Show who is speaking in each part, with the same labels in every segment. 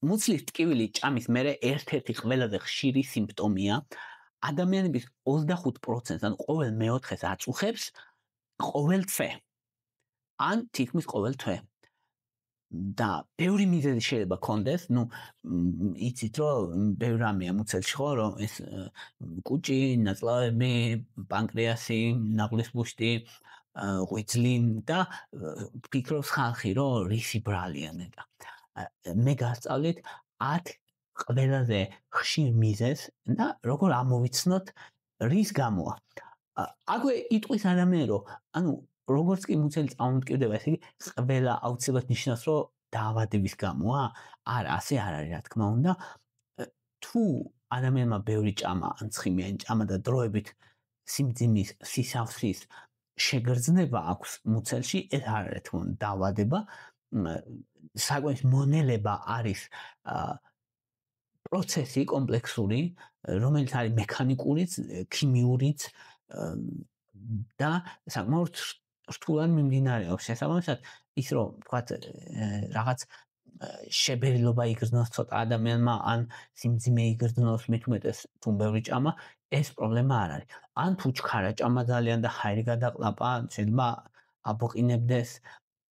Speaker 1: მუცლის ტკივილი ჭამის მერე ერთ-ერთი ყველაზე ხშირი სიმპტომია. ადამიანების 25%-ს ან ყოველ მეოთხეს აწუხებს ყოველ თვე. ან თითქმის ყოველ თვე. და ბევრი მიზეზი შეიძლება კონდეს, იცით რომ ბევრი რამეა მუცელში ხო, რომ ეს კუჭი, ნაწლავები, პანკრეასი, ნაღლის ბუშტი, ღვიძლი და ფიქრობს ხალხი რომ რისი ბრალია ნეტა. მე გასწავლით 10 ყველაზე ხშირ მიზეზს და როგორ ამოვიცნოთ რის გამოა. აქვე იტყვის ადამიანი რომ ანუ როგორც კი მუცელი წამომტკივდება, ესე იგი ყველა აუცილებლად ნიშნავს, რომ დაავადების გამოა? არა, ასე არ არის, რა თქმა უნდა. თუ ადამიანმა ბევრი ჭამა, ან ცხიმიანი ჭამა და დროებით სიმძიმის, სისავსის შეგრძნება აქვს მუცელში, ეს არ არის, რა თქმა უნდა, დაავადება. საკვების მონელება არის პროცესი კომპლექსური, რომელიც არის მექანიკურიც, ქიმიურიც და საკმაოდ რთულად მიმდინარეობს. შესაბამისად, ის რომ თქვათ რაღაც შებერილობა იგრძნოს ცოტა ადამიანმა, ან სიმძიმე იგრძნოს მით უმეტეს თუ ბევრი ჭამა, ეს პრობლემა არ არის. ან თუ ჩქარა ჭამა ძალიან და ჰაერი გადაყლაპა, შეიძლება აბოყინებდეს,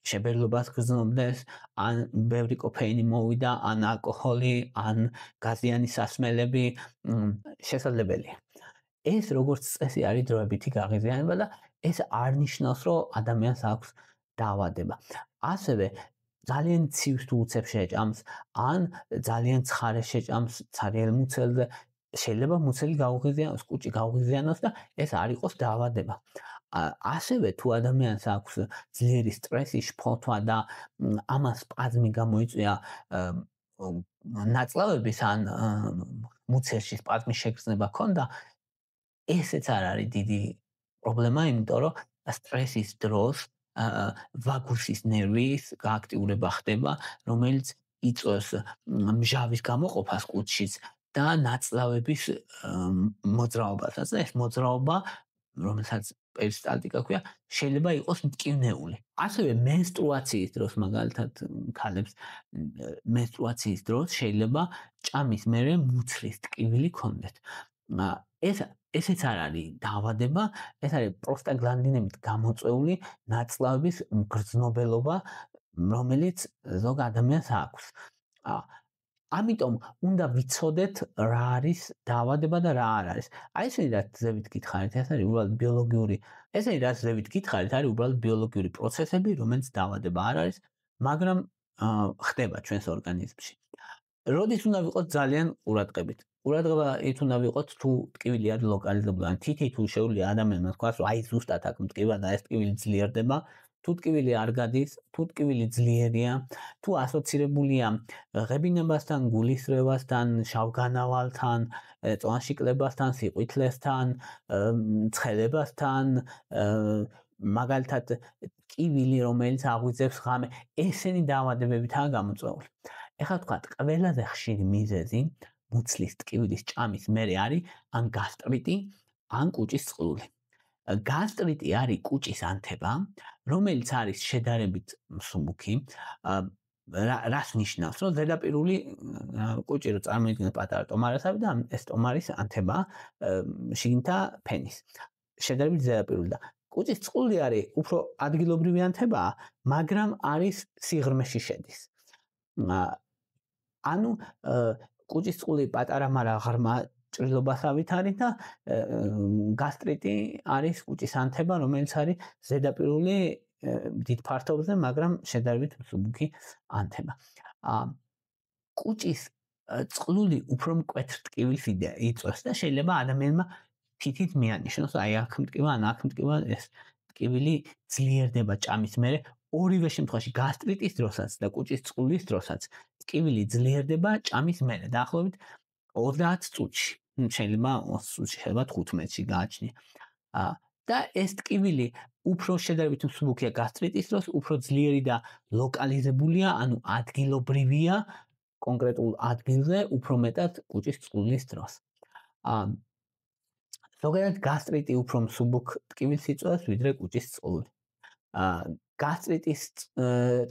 Speaker 1: შებერილობას გრძნობდეს, ან ბევრი კოფეინი მოვიდა, ან ალკოჰოლი, ან გაზიანი სასმელები, შესაძლებელია. ეს როგორც წესი არის დროებითი გაღიზიანება და ეს არ ნიშნავს, რომ ადამიანს აქვს დაავადება. ასევე ძალიან ცივს თუ უცებ შეჭამს, ან ძალიან ცხარე შეჭამს ცარიელ მუცელზე, შეიძლება მუცელი გაუღიზიანოს, კუჭი გაუღიზიანოს და ეს არ იყოს დაავადება. ასევე თუ ადამიანს აქვს ძლიერი სტრესი, შფოთვა და ამას სპაზმი გამოიწვია ნაწლავების ან მუცელში სპაზმის შეგრძნება ქონდა, ესეც არ არის დიდი პრობლემა, იმიტომ რომ სტრესის დროს ვაგუსის ნერვის გააქტიურება ხდება, რომელიც იწვევს მჟავის გამოყოფას კუჭშიც და ნაწლავების მოძრაობასაც. და ეს მოძრაობა, რომელსაც პერისტალტიკა ქვია, შეიძლება იყოს მტკივნეული. ასევე მენსტრუაციის დროს, მაგალითად, ქალებს მენსტრუაციის დროს შეიძლება ჭამის მერე მუცლის ტკივილი ქონდეთ. ესეც არ არის დაავადება, ეს არის პროსტაგლანდინებით გამოწვეული ნაწლავების მგრძნობელობა, რომელიც ზოგ ადამიანს აქვს. ამიტომ უნდა ვიცოდეთ რა არის დაავადება და რა არ არის. ესენი რაც ზევით გითხარით, ეს არის უბრალოდ ბიოლოგიური, ესენი რაც ზევით გითხარით, არის უბრალოდ ბიოლოგიური პროცესები, რომელიც დაავადება არ არის, მაგრამ ხდება ჩვენს ორგანიზმში. როდის უნდა ვიყოთ ძალიან ყურადღებით? ყურადღება ის უნდა ვიყოთ, თუ ტკივილი არის ლოკალიზებული, ან თითი თუ შეუძლია ადამიანმა თქვას, რომ აი ზუსტად აქ მტკივა და ეს ტკივილი ძლიერდება, თუ ტკივილი არ გადის, თუ ტკივილი ძლიერია, თუ ასოცირებულია ღებინებასთან, გულისრევასთან, შავგანავალთან, წონაშიკლებასთან, სიყვითლესთან, ცხელებასთან, მაგალითად ტკივილი, რომელიც აღვიძებს ღამე, ესენი დაავადებებითაა გამოწვეული. ეხლა ვთქვათ, ყველაზე ხშირი მიზეზი მუცლის ტკივილის ჭამის მერე არის ან გასტრიტი, ან კუჭის წყლული. გასტრიტი არის კუჭის ანთება, რომელიც არის შედარებით მსუბუქი. რას ნიშნავს, რომ ზედაპირული კუჭი რო წარმოიდგინეთ პატარა ტომარასავი და ეს ტომარის ანთება შიგნითა ფენის. შედარებით ზედაპირული და კუჭის წყლული არის უფრო ადგილობრივი ანთებაა, მაგრამ არის სიღრმეში შედის. ანუ კუჭის წყლული პატარა, მაგრამ ღრმა ჭრილობასავით არის და გასტრიტი არის კუჭის ანთება, რომელიც არის ზედაპირული დიდ ფართობზე, მაგრამ შედარებით მსუბუქი ანთება. კუჭის წყლული უფრო მკვეთრ ტკივილს იწვევს და შეიძლება ადამიანმა თითით მიანიშნოს, აი აქ მტკივა, ან აქ მტკივა, ეს ტკივილი ძლიერდება ჭამის მერე. ორივე შემთხვევაში გასტრიტის დროსაც და კუჭის წყლულის დროსაც ტკივილი ძლიერდება ჭამის მერე, დაახლოებით 30 წუთში. შეიძლება 20 წუთში, შეიძლება 15-ში გააჩნია. და ეს ტკივილი უფრო შედარებით მსუბუქია გასტრიტის დროს, უფრო ძლიერი და ლოკალიზებულია, ანუ ადგილობრივია კონკრეტულ ადგილზე, უფრო მეტად კუჭის წყლულის დროს. ზოგადად გასტრიტი უფრო მსუბუქ ტკივილს იწვევს, ვიდრე კუჭის წყლული. გასტრიტის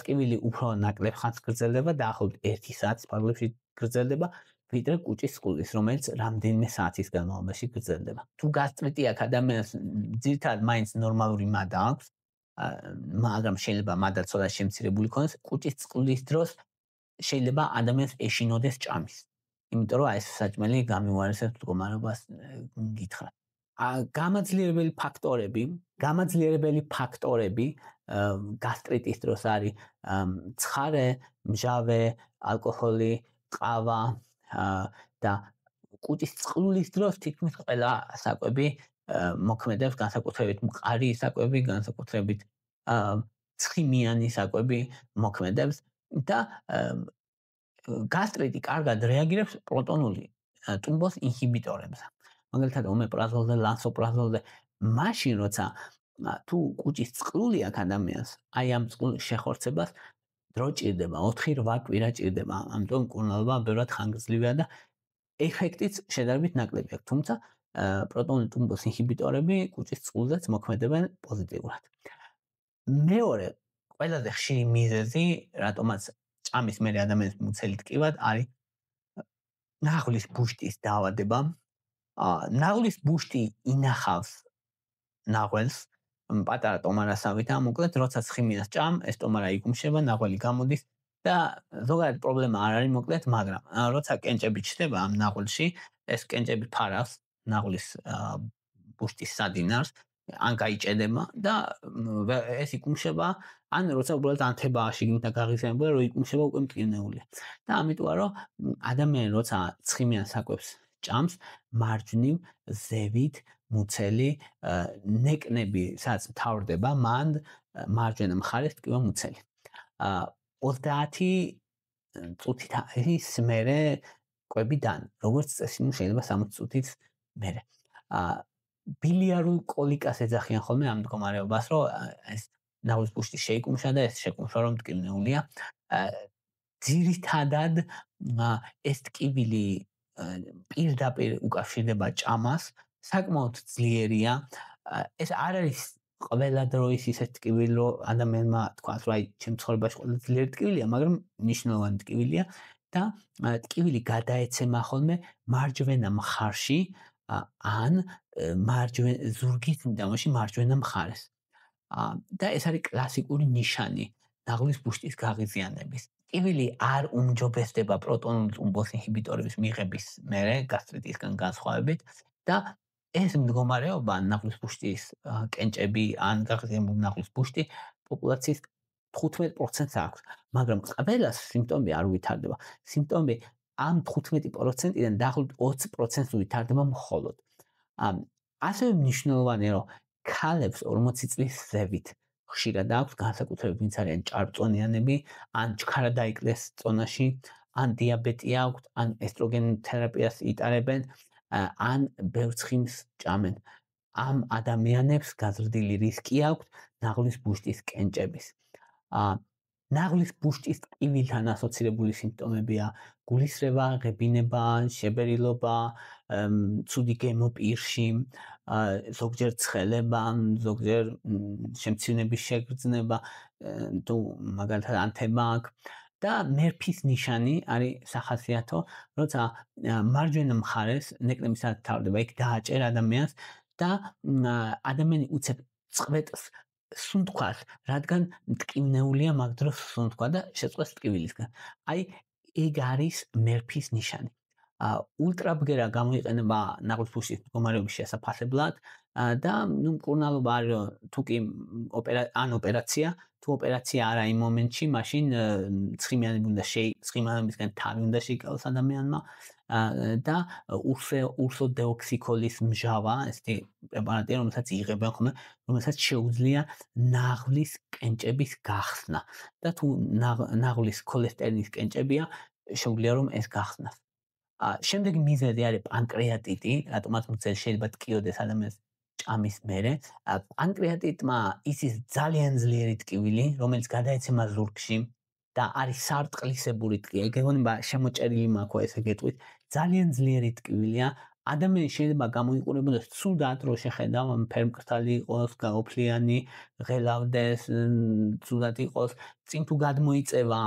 Speaker 1: ტკივილი უფრო ნაკლებ ხანს გრძელდება, დაახლოებით 1 საათის პარალელში გრძელდება, ვიდრე კუჭის წყულის, რომელიც რამდენიმე საათის განმავლობაში გრძელდება. თუ გასტრიტი აქვს ადამიანს, ძირითადად მაინც ნორმალური მადა აქვს, მაგრამ შეიძლება მადა ცოტა შემცირებული იქონოს, კუჭის წყულის დროს შეიძლება ადამიანს ეშინოდეს ჭამის. იმიტომ რომ ეს საჭმელი გამიუარესებს მდგომარეობას გითხრა. გამაძლიერებელი ფაქტორები გასტრიტის დროს არის ცხარე, მჟავე, ალკოჰოლი, ყავა და კუჭის წყლის დროს თითქმის ყველა საკვები მოქმედებს, განსაკუთრებით მყარი საკვები, განსაკუთრებით ცხიმიანი საკვები მოქმედებს და გასტრიტი კარგად რეაგირებს პროტონული ტუმბოს ინჰიბიტორებზე. მაგალითად, ომეპრაზოლზე, ლანსოპრაზოლზე, მაშინ როცა თუ კუჭის წყლული აქვს ადამიანს, აი ამ წყლის შეხორცებას დრო ჭირდება, 4-8 კვირა ჭირდება. ამიტომ მკურნალობა ბევრად ხანგრძლივია და ეფექტიც შედარებით ნაკლები აქვს. თუმცა პროტონული ტუმბოს ინჰიბიტორები კუჭის წყლზეც მოქმედებენ პოზიტიურად. მეორე, ყველაზე ხშირი მიზეზი, რატომაც ჭამის მერე ადამიანს მუცელი ტკივად არის ნაღლის ბუშტის დაავადება. ნაღლის ბუშტი ინახავს ნაღველს პატარა ტომარასავით, მოკლედ როცა ცხიმიანს ჭამ, ეს ტომარა იკუმშება, ნაღველი გამოდის და ზოგადად პრობლემა არ არის მოკლედ, მაგრამ როცა კენჭები ჩდება ამ ნაღველში, ეს კენჭები ფარავს ნაღლის ბუშტის სადინარს, ან გაიჭედება და ეს იკუმშება, ან როცა უბრალოდ ანთებაა შიგნით და გაღიზიანებულია, რომ იკუმშება უკვე მტკივნეულია. და ამიტომა რომ ადამიანი როცა ცხიმიან საკვებს ჭამს, მარჯვნივ ზევით მუცელი ნეკნები სადაც მთავრდება, მან მარჯვენა მხარეს ტკივა მუცელი. 30 წუთით არის მერე კვები დან, როგორც წესი, შეიძლება 60 წუთით მერე. ბილიარულ კოლიკას ეძახიან ხოლმე ამ მდგომარეობას, რომ ეს ნაღლის ბუშტი შეიკუმშა და ეს შეკუმშა, რომ მტკივნეულია. ძირითადად ეს ტკივილი პირდაპირ უკავშირდება ჭამას, საკმაოდ ძლიერია. ეს არ არის ყველა დროის ისეთ ტკივილი, რომ ადამიანმა თქვას, რომ აი ჩემ ცხოვრებაში ყველა ძლიერი ტკივილია, მაგრამ მნიშვნელოვანი ტკივილია და ტკივილი გადაეცემა ხოლმე მარჯვენა მხარში ან ზურგის მიდამოში მარჯვენა მხარეს. და ეს არის კლასიკური ნიშანი ნაღლის ბუშტის გაღიზიანების. ტკივილი არ უმჯობესდება პროტონული ტუმბოს ინჰიბიტორების მიღების მერე გასტრიტისგან განსხვავებით და ეს მდგომარეობა ნაღლის ბუშტის კენჭები ან გაღიზიანებული ნაღლის ბუშტი პოპულაციის 15%-ს აქვს, მაგრამ ყველას სიმპტომები არ ვითარდება. სიმპტომები ამ 15%-დან დაახლოებით 20%-ს ვითარდება მხოლოდ. ასევე მნიშვნელოვანია, რომ ქალებს 40 წლის ზევით ხშირად აქვს, განსაკუთრებით ვინც არიან ჭარბწონიანები, ან ჩქარა დაიკლეს წონაში, ან დიაბეტი აქვთ, ან ესტროგენ თერაპიას იტარებენ, ან ბევრ ცხიმს ჭამენ. ამ ადამიანებს გაზრდილი რისკი აქვთ ნაღლის ბუშტის კენჭების. ნაღლის ბუშტის ტკივილთან ასოცირებული სიმპტომებია გულისრევა, ღებინება, შებერილობა, ცუდი გემო პირში, ზოგჯერ ცხელება, ზოგჯერ შემცირების შეგრძნება, თუ მაგალითად ანთება აქვს. და მერფის ნიშანი არის სახასიათო, როცა მარჯვენა მხარეს ნეკნები სადაც თავდება, იქ დააჭერ ადამიანს და ადამიანი უცებ წყვეტს სუნთქვას, რადგან მტკივნეულია მაგ დროს სუნთქვა და შეწყვეტს ტკივილისგან. აი, ეგ არის მერფის ნიშანი. ულტრაბგერა გამოიყენება ნაღლის ბუშტის მდგომარეობის შესაფასებლად და მკურნალობა არის, რომ თუ კი ოპერაცია, თუ ოპერაცია არა იმ მომენტში, მაშინ ცხიმიანებისგან თავი უნდა შეიკავოს ადამიანმა და ურსოდეოქსიქოლის მჟავა, ესეთი პრეპარატია, რომელსაც იღებენ ხოლმე, რომელსაც შეუძლია ნაღლის კენჭების გახსნა და თუ ნაღლის ქოლესტერინის კენჭებია, შეუძლია რომ ეს გახსნას. შემდეგი მიზეზი არის პანკრეატიტი, რატომაც მუცელი შეიძლება ტკიოდეს ადამიანს ჭამის მერე. პანკრეატიტმა იცის ძალიან ძლიერი ტკივილი, რომელიც გადაეცემა ზურგში და არის სარტყლისებური ტკივილი. გეგონება შემოჭერილი მაქვს, ესე გეტყვით. ძალიან ძლიერი ტკივილია, ადამიანი შეიძლება გამოიყურებოდეს ცუდად, რო შეხედავ, ფერმკრთალი იყოს, გაოფლიანი, ღელავდეს, ცუდად იყოს, წინ თუ გადმოიწევა,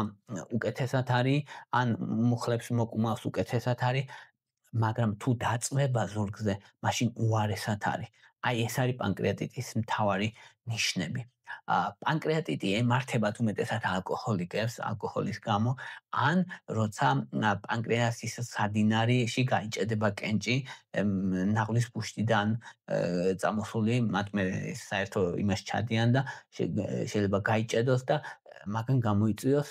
Speaker 1: უკეთესად არის, ან მუხლებს მოკუმავს, უკეთესად არის, მაგრამ თუ დაწვება ზურგზე, მაშინ უარესად არის. აი ეს არის პანკრეატიტის მთავარი ნიშნები. პანკრეატიტი ემართებათ უმეტესად ალკოჰოლიკებს, ალკოჰოლის გამო, ან როცა პანკრეასის სადინარიში გაიჭედება კენჭი, ნაღლის ბუშტიდან წამოსული, მათ მე საერთო იმას ჩადიან და შეიძლება გაიჭედოს და მაგან გამოიწვიოს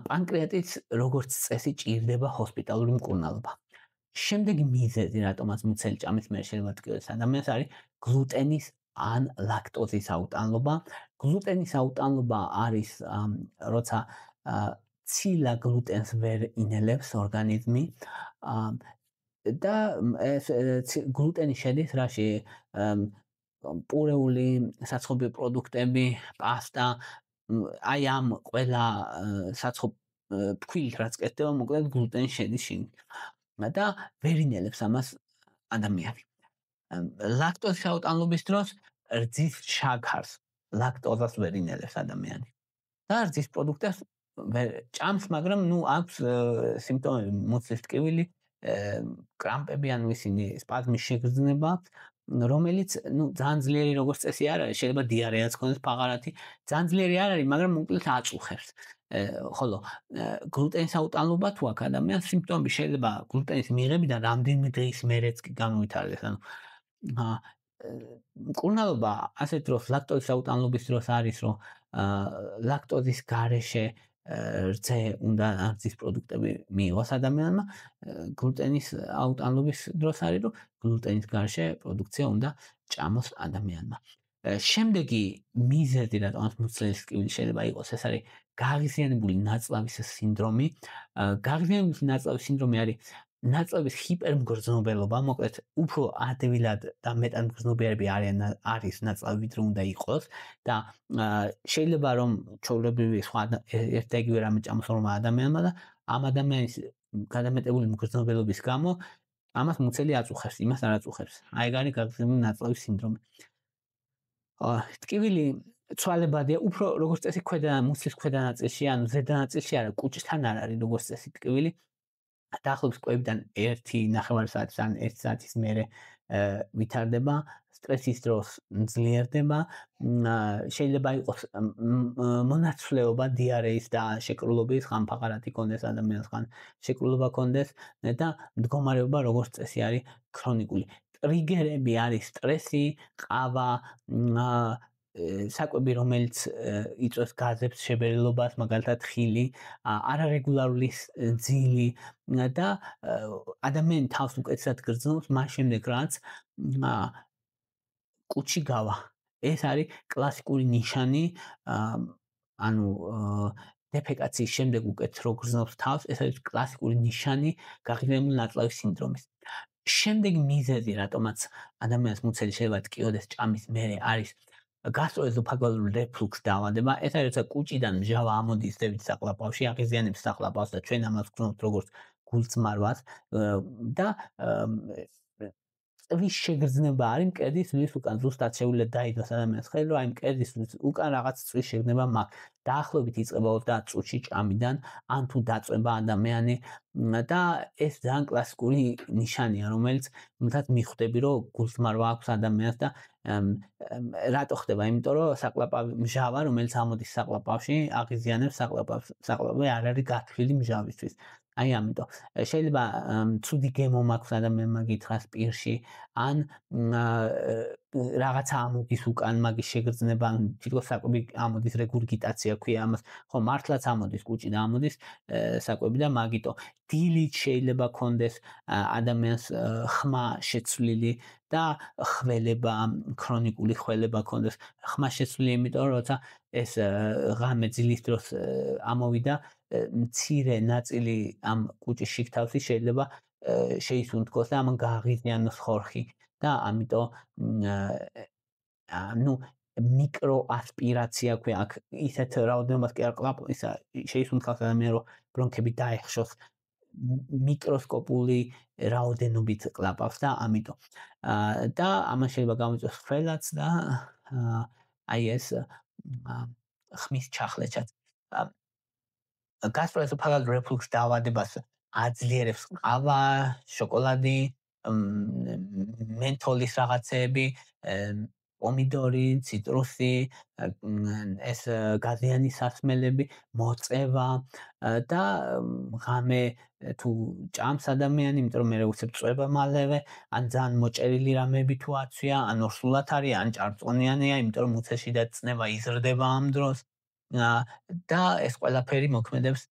Speaker 1: პანკრეატიტს როგორც წესი ჭირდება ჰოსპიტალური მკურნალობა. შემდეგი მიზეზი, რატომაც მუცელი ჭამის მერე შეიძლება ტკიოდეს ადამიანს, არის გლუტენის ან ლაქტოზის აუტანლობა. გლუტენის აუტანლობა არის, როცა ცილა გლუტენს ვერ ინელებს ორგანიზმი და ეს გლუტენი შედის რაში? პურეული საცხობი პროდუქტები, პასტა, აი ამ ყველა საცხობ ფქვილით რაც კეთდება, მოკლედ გლუტენი შედის შინ. და ვერ ინელებს ამას ადამიანი. ლაქტოზის აუტანლობის დროს რძის შაქარს, ლაქტოზას ვერ ინელებს ადამიანი. და რძის პროდუქტებს ვერ ჭამს, მაგრამ აქვს სიმპტომები, მუცლის ტკივილი, კრამპები, ანუ ისინი სპაზმის შეგრძნება აქვს, რომელიც ძალიან ძლიერი როგორც წესი არ არის, შეიძლება დიარეაც ქონდეს ფაღარათი, ძალიან ძლიერი არ არის, მაგრამ მოკლედ აწუხებს. ხოლო გლუტენის აუტანლობა თუ აქვს ადამიანს, სიმპტომები შეიძლება გლუტენის მიღებიდან რამდენიმე დღის მერეც კი განვითარდეს. ანუ მკურნალობა ასეთ დროს ლაქტოზის აუტანლობის დროს არის, რომ ლაქტოზის გარეშე რძე უნდა რძის პროდუქტები მიიღოს ადამიანმა, გლუტენის აუტანლობის დროს არის, რომ გლუტენის გარეშე პროდუქცია უნდა ჭამოს ადამიანმა. შემდეგი მიზეზი, რატომაც მუცლის ტკივილი შეიძლება იყოს, ეს არის გაღიზიანებული ნაწლავის სინდრომი. გაღიზიანებული ნაწლავის სინდრომი არის ნაწლავის ჰიპერმგრძნობელობა, მოკლედ უფრო ადვილად და მეტად მგრძნობიარები არის ნაწლავი, ვიდრე უნდა იყოს და შეიძლება რომ ჩვეულებრივი სხვა ერთ და იგივე რამე ჭამოს რომ ადამიანმა და ამ ადამიანის გადამეტებული მგრძნობელობის გამო ამას მუცელი აწუხებს, იმას არ აწუხებს. აი ეგ არის გაღიზიანებული ნაწლავის სინდრომი. ტკივილი ცვალებადია, უფრო როგორც წესი მუცლის ქვედა ნაწილში, ანუ ზედა ნაწილში არა, კუჭთან არ არის როგორც წესი ტკივილი. დაახლოებით კვებიდან 1.5 საათის ან 1 საათის მერე ვითარდება, სტრესის დროს ძლიერდება, შეიძლება იყოს მონაცვლეობა დიარეის და შეკრულობის, ხან ფაღარათი კონდეს ადამიანს, ხან შეკრულობა კონდეს და მდგომარეობა როგორც წესი არის ქრონიკული. ტრიგერები არის სტრესი, ყავა, საკვები, რომელიც იწვევს გაზებს, შებელობას, მაგალითად ხილი, არარეგულარული ძილი და ადამიანი თავს უკეთესად გრძნობს, მას შემდეგ რაც კუჭი გავა. ეს არის კლასიკური ნიშანი, ანუ დეფეკაციის შემდეგ უკეთ რო გრძნობს თავს, ეს არის კლასიკური ნიშანი გაღიზიანებული ნაწლავის სინდრომის. შემდეგი მიზეზი, რატომაც ადამიანს მუცელი შეიძლება ტკიოდეს ჭამის მერე არის გასტროეზოფაგალური რეფლუქს დაავადება. ეს არის როცა კუჭიდან მჟავა ამოდის დევით საყლაპავში, აღიზიანებს საყლაპავს და ჩვენ ამას ვგრძნობთ როგორც გულწმარვას და წვის შეგრძნება არის მკერდის ვის უკან, ზუსტად შეუძლია დაიდოს ადამიანის ხელი, რომ აი მკერდის უკან რაღაც წვის შეგრძნება მაქვს. დაახლოებით იწყება 30 წუთში ჭამიდან, ან თუ დაწვება ადამიანი და ეს ძალიან კლასიკური ნიშანია, რომელიც მთლად მიხვდები, რომ გულწმარვა აქვს ადამიანს და რატო ხდება? იმიტომ რომ საყლაპავი მჟავა, რომელიც ამოდის საყლაპავში, აღიზიანებს საყლაპავს. საყლაპავი არ არის გათვლილი მჟავისთვის. აი ამიტომ შეიძლება ცუდი გემო მაქვს ადამიანმა გითხრას პირში, ან რაღაცა ამოდის უკან მაგის შეგრძნება, თითქოს საკვები ამოდის, რეგურგიტაცია ქვია ამას, ხო მართლაც ამოდის კუჭი და ამოდის საკვები და მაგიტო დილით შეიძლება კონდეს ადამიანს ხმა შეცვლილი და ხველება, ქრონიკული ხველება კონდეს. ხმა შეცვლილი, იმიტომ რომ როცა ეს ღამე ძილის დროს ამოვიდა, მცირე ნაწილი ამ კუჭის შიგთავსი შეიძლება შეისუნთქოს და ამან გააღიზიანოს ხორხი და ამიტომ მიკრო ასპირაცია ქვია, აქ ისეთ რაოდენობას კი არ ყლაპ, ისა შეისუნთქავს ადამიანს, რომ ბრონქები დაეხშოს. მიკროსკოპული რაოდენობით კლაპავს და ამიტომ. და ამან შეიძლება გამოიწვიოს ხველაც და აი ეს ხმის ჩახლეჩაც. ა გასტროესოფაგალურ რეფლუქს დაავადებას აძლიერებს ყავა, შოკოლადი, მენთოლის რაღაცეები, პომიდორი, ციტრუსი, ეს გაზიანი სასმელები, მოწევა და ღამე თუ ჭამს ადამიანი, იმიტომ რომ მერე უცებ წვება მალევე, ან ძალიან მოჭერილი რამეები თუ აცვია, ან ორსულად არის, ან ჭარბწონიანია, იმიტომ რომ უცეში და წნევა იზრდება ამ დროს. და ეს ყველაფერი მოქმედებს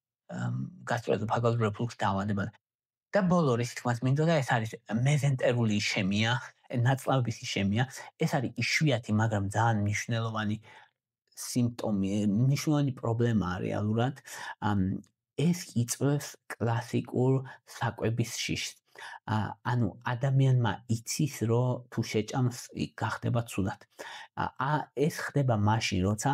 Speaker 1: გასტროესოფაგალურ რეფლუქს დაავადებად. და ბოლო რის თქმაც მინდოდა ეს არის მეზენტერული ისემია, ნაწლავების ისემია. ეს არის იშვიათი, მაგრამ ძალიან მნიშვნელოვანი სიმპტომი, მნიშვნელოვანი პრობლემაა რეალურად. ეს იწვევს კლასიკურ საკვების შიშს. ანუ ადამიანმა იცის, რომ თუ შეჭამს, გახდება ცუდად. ეს ხდება მაშინ, როცა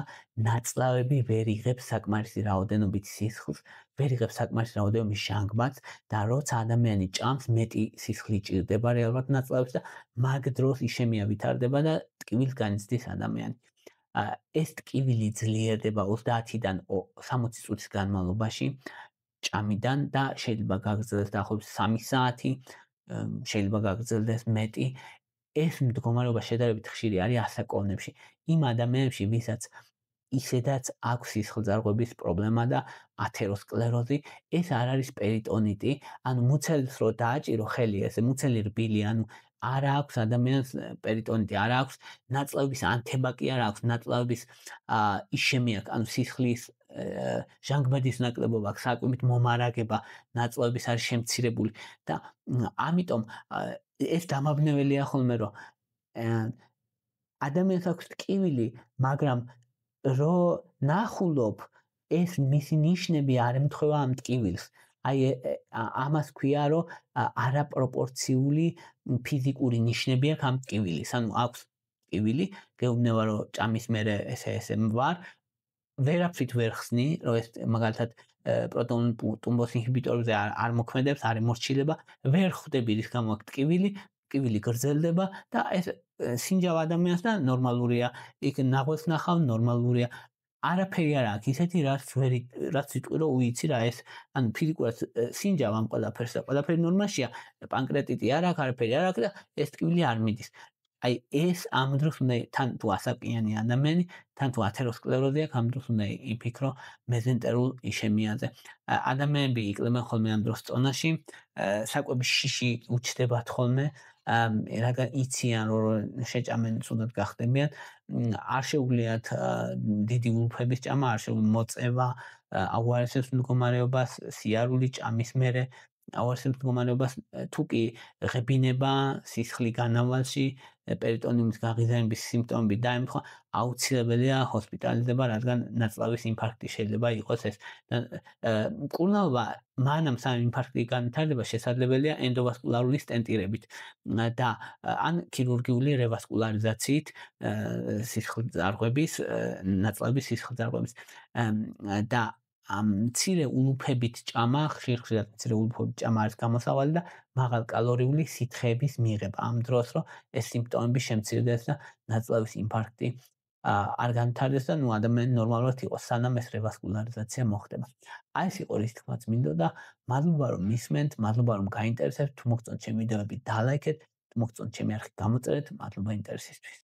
Speaker 1: ნაწლავები ვერ იღებს საკმარისი რაოდენობით სისხლს, ვერ იღებს საკმარისი რაოდენობით ჟანგბადს და როცა ადამიანი ჭამს, მეტი სისხლი ჭირდება რეალურად ნაწლავებს და მაგ დროს ისემია ვითარდება და ტკივილს განიცდის ადამიანი. ეს ტკივილი ძლიერდება 30-დან 60 წუთის განმავლობაში ჭამიდან და შეიძლება გაგრძელდეს დაახლოებით 3 საათი, შეიძლება გაგრძელდეს მეტი. ეს მდგომარეობა შედარებით ხშირი არის ასაკოვნებში. იმ ადამიანებში, ვისაც ისედაც აქვს სისხლძარღვების პრობლემა და ათეროსკლეროზი, ეს არ არის პერიტონიტი, ანუ მუცელს რო დააჭირო ხელი, ესე მუცელი რბილი, ანუ არ აქვს ადამიანს პერიტონიტი, არ აქვს ნაწლავების ანთება კი არ აქვს, ნაწლავების ისემია, ანუ სისხლის ჟანგბადის ნაკლებობა, საკვებით მომარაგება, ნაწლავების არის შემცირებული და ამიტომ ეს დამაბნეველია ხოლმე, რომ ადამიანს აქვს ტკივილი, მაგრამ რო ნახულობ, ეს მისი ნიშნები არ ემთხვევა ამ ტკივილს. აი ამას ქვია, რომ არაპროპორციული ფიზიკური ნიშნები აქვს ამ ტკივილის. ანუ აქვს ტკივილი, გეუბნება, რომ ჭამის მერე ესე მვარ, ვერაფრით ვერ ხსნი, რომ ეს მაგალითად პროტონ ტუმბოს ინჰიბიტორებზე არ მოქმედებს, არ ემორჩილება, ვერ ხვდები რის გამო აქვს ტკივილი, ტკივილი გრძელდება და ეს სინჯავ ადამიანს და ნორმალურია, იქ ნაღველს ნახავ, ნორმალურია. არაფერი არ აქვს ისეთი, რაც ვიტყვი, რომ უიცი რა ეს, ანუ ფიზიკურად სინჯავ ამ ყველაფერს და ყველაფერი ნორმაშია, პანკრეტიტი არ აქვს, არაფერი არ აქვს და ეს ტკივილი არ მიდის. აი ეს ამ დროს უნდა თან თუ ასაკიანი ადამიანი, თან თუ ათეროსკლეროზი აქვს, ამ დროს უნდა იფიქრო მეზენტერულ ისემიაზე. ადამიანები იკლებენ ხოლმე ამ დროს წონაში, საკვების შიში უჩნდებათ ხოლმე, რადგან იციან, რომ შეჭამენ ცუდად გახდებიან, არ შეუძლიათ დიდი ულუფების ჭამა, არ შეუძლიათ მოწევა, აუარესებს მდგომარეობას, სიარული ჭამის მერე აუარესებს მდგომარეობას, თუ კი ღებინება, სისხლი განავალში, პერიტონიუმის გაღიზიანების სიმპტომები დაემთხვა, აუცილებელია ჰოსპიტალიზება, რადგან ნაწლავის ინფარქტი შეიძლება იყოს ეს. მკურნალობა მანამ სანამ ინფარქტი განვითარდება, შესაძლებელია ენდოვასკულარული სტენტირებით და ან ქირურგიული რევასკულარიზაციით სისხლძარღვების, ნაწლავის სისხლძარღვების და მცირე ულუფებით ჭამა, ხშირ-ხშირად მცირე ულუფებით ჭამა არის გამოსავალი და მაღალკალორიული სითხეების მიღება. ამ დროს რომ ეს სიმპტომები შემცირდეს და ნაწლავის ინფარქტი არ განვითარდეს და ადამიანი ნორმალურად იყოს, სანამ ეს რევასკულარიზაცია მოხდება. აი ეს იყო რის თქმაც მინდოდა. მადლობა რომ მისმენთ, მადლობა რომ გაინტერესებთ, თუ მოგწონთ ჩემი ვიდეოები დალაიქეთ, თუ მოგწონთ ჩემი არხი გამოწერეთ, მადლობა ინტერესისთვის.